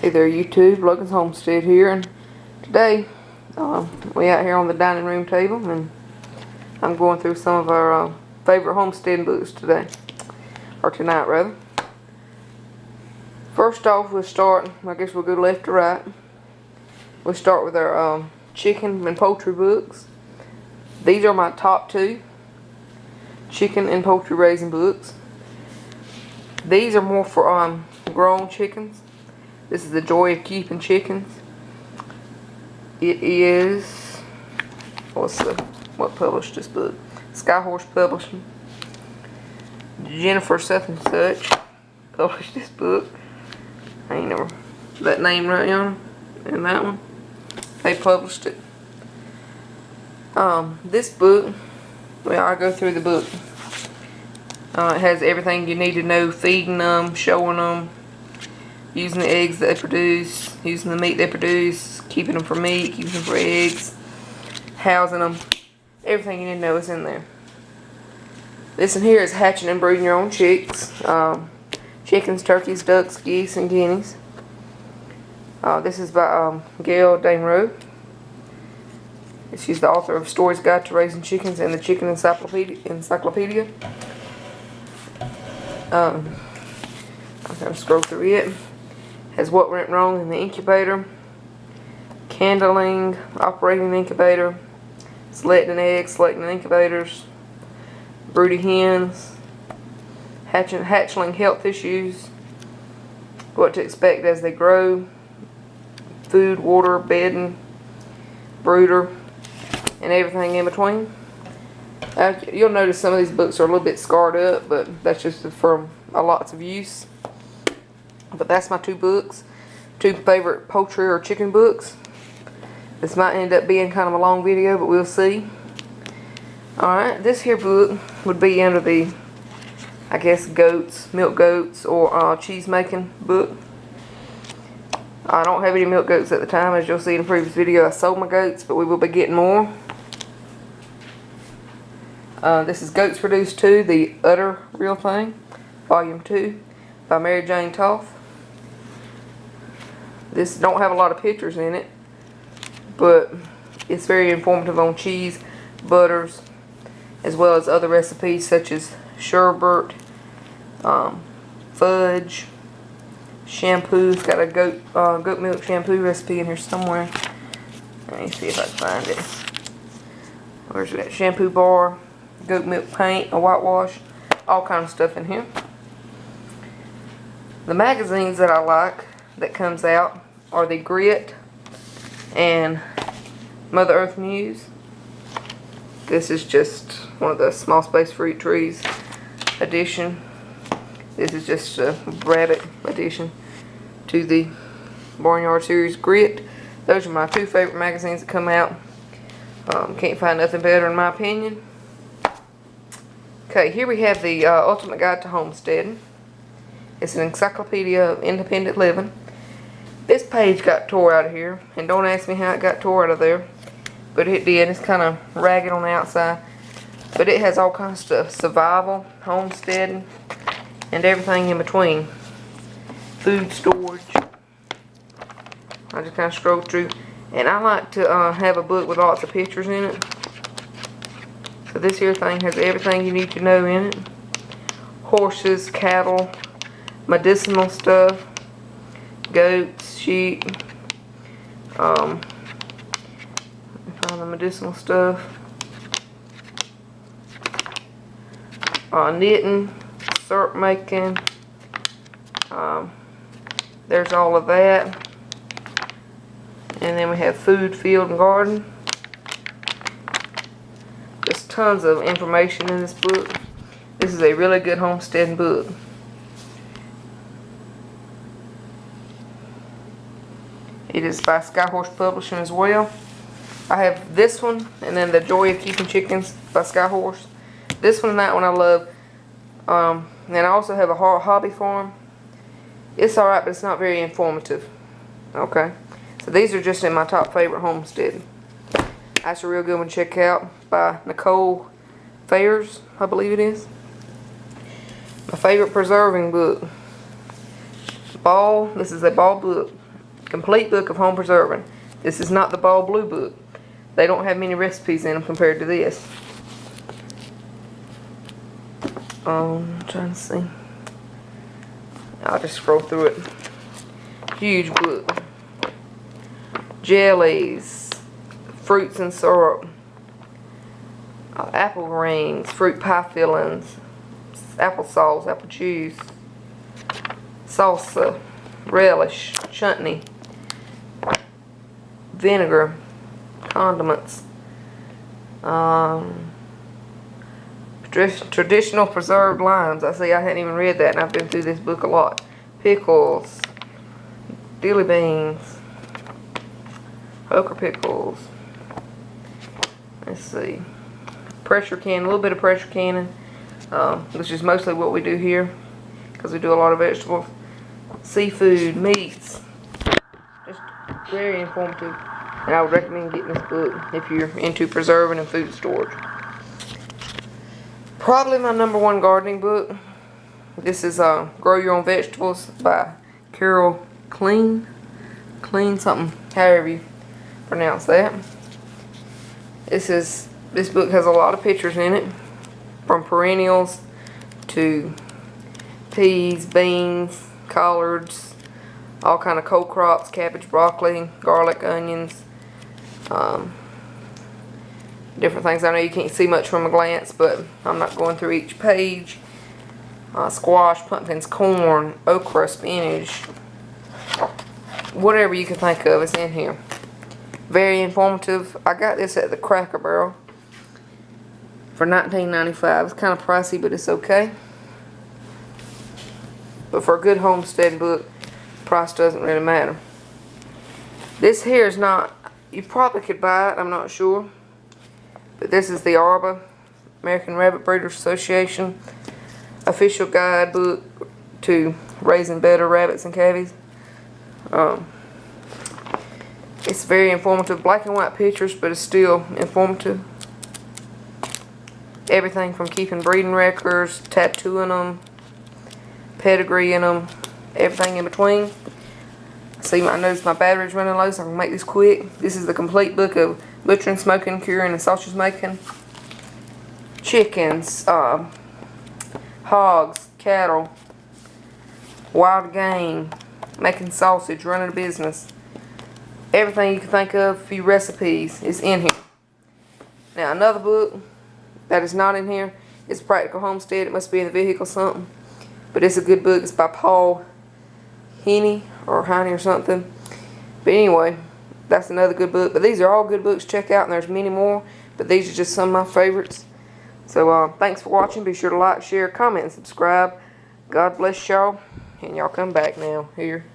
Hey there YouTube, Logan's Homestead here, and today we out here on the dining room table, and I'm going through some of our favorite homesteading books today, or tonight rather. First off, we'll start, I guess we'll go left to right. We'll start with our chicken and poultry books. These are my top two chicken and poultry raising books. These are more for grown chickens. This is The Joy of Keeping Chickens. It is, what published this book? Skyhorse Publishing. Jennifer such and such published this book. I ain't never, that name right on and that one. They published it. This book, well, I'll go through the book. It has everything you need to know, feeding them, showing them, using the eggs that they produce, using the meat they produce, keeping them for meat, keeping them for eggs, housing them. Everything you need to know is in there. This in here is hatching and brooding your own chicks. Chickens, turkeys, ducks, geese, and guineas. This is by Gail Damerow. She's the author of Stories Guide to Raising Chickens and the Chicken Encyclopedia. I'm going to scroll through it. Has what went wrong in the incubator, candling, operating the incubator, selecting eggs, selecting incubators, broody hens, hatchling health issues, what to expect as they grow, food, water, bedding, brooder, and everything in between. You'll notice some of these books are a little bit scarred up, but that's just from lots of use. But that's my two books, two favorite poultry or chicken books. This might end up being kind of a long video, but we'll see. Alright, this here book would be under the, I guess, goats, milk goats, or cheese making book. I don't have any milk goats at the time, as you'll see in the previous video. I sold my goats, but we will be getting more. This is Goats Produced 2, The Utter Real Thing, Volume 2, by Mary Jane Toth. This don't have a lot of pictures in it, but it's very informative on cheese, butters, as well as other recipes such as sherbet, fudge, shampoo. It's got a goat milk shampoo recipe in here somewhere. Let me see if I can find it. Where's that? Shampoo bar, goat milk paint, a whitewash, all kind of stuff in here. The magazines that I like that comes out are the Grit and Mother Earth Muse. This is just one of the Small Space Fruit Trees edition. This is just a rabbit edition to the Barnyard Series Grit. Those are my two favorite magazines that come out. Can't find nothing better in my opinion. Okay, here we have the Ultimate Guide to Homesteading. It's an encyclopedia of independent living. This page got tore out of here, and don't ask me how it got tore out of there, but it did. It's kind of ragged on the outside, but it has all kinds of stuff: survival, homesteading, and everything in between. Food storage. I just kind of scroll through, and I like to have a book with lots of pictures in it. So this here thing has everything you need to know in it: horses, cattle, medicinal stuff, goats, sheep, find the medicinal stuff, knitting, syrup making, there's all of that. And then we have food, field, and garden. Just tons of information in this book. This is a really good homesteading book. It is by Skyhorse Publishing as well. I have this one, and then The Joy of Keeping Chickens by Skyhorse. This one and that one I love. And I also have a hobby farm. It's alright, but it's not very informative. Okay. So these are just in my top favorite homesteading. That's a real good one to check out, by Nicole Fairs, I believe it is. My favorite preserving book. Ball. This is a ball book. Complete Book of Home Preserving. This is not the Ball Blue book. They don't have many recipes in them compared to this. I'm trying to see. I'll just scroll through it. Huge book. Jellies, fruits and syrup, apple rings, fruit pie fillings, apple sauce, apple juice, salsa, relish, chutney, vinegar, condiments, traditional preserved limes. I see I hadn't even read that, and I've been through this book a lot. Pickles, dilly beans, okra pickles. Let's see. Pressure can, a little bit of pressure canning, which is mostly what we do here because we do a lot of vegetables. Seafood, meats. Just very informative. And I would recommend getting this book if you're into preserving and food storage. Probably my #1 gardening book. This is Grow Your Own Vegetables by Carol Clean something, however you pronounce that. This book has a lot of pictures in it, from perennials to peas, beans, collards, all kind of cold crops, cabbage, broccoli, garlic, onions, different things. I know you can't see much from a glance, but I'm not going through each page. Squash, pumpkins, corn, okra, spinach, whatever you can think of is in here. Very informative. I got this at the Cracker Barrel for $19.95. It's kind of pricey, but it's okay. But for a good homestead book, price doesn't really matter. This here is not, you probably could buy it, I'm not sure. But this is the ARBA, American Rabbit Breeders Association, official guidebook to raising better rabbits and cavies. It's very informative. Black and white pictures, but it's still informative. Everything from keeping breeding records, tattooing them, pedigree in them, everything in between. See, I noticed my battery's running low, so I can make this quick. This is the complete book of butchering, smoking, curing, and sausage making. Chickens, hogs, cattle, wild game, making sausage, running a business. Everything you can think of, a few recipes is in here. Now another book that is not in here is Practical Homestead. It must be in the vehicle or something. But it's a good book. It's by Paul Heine or something. But anyway, that's another good book. But these are all good books to check out, and there's many more. But these are just some of my favorites. So thanks for watching. Be sure to like, share, comment, and subscribe. God bless y'all. And y'all come back now here.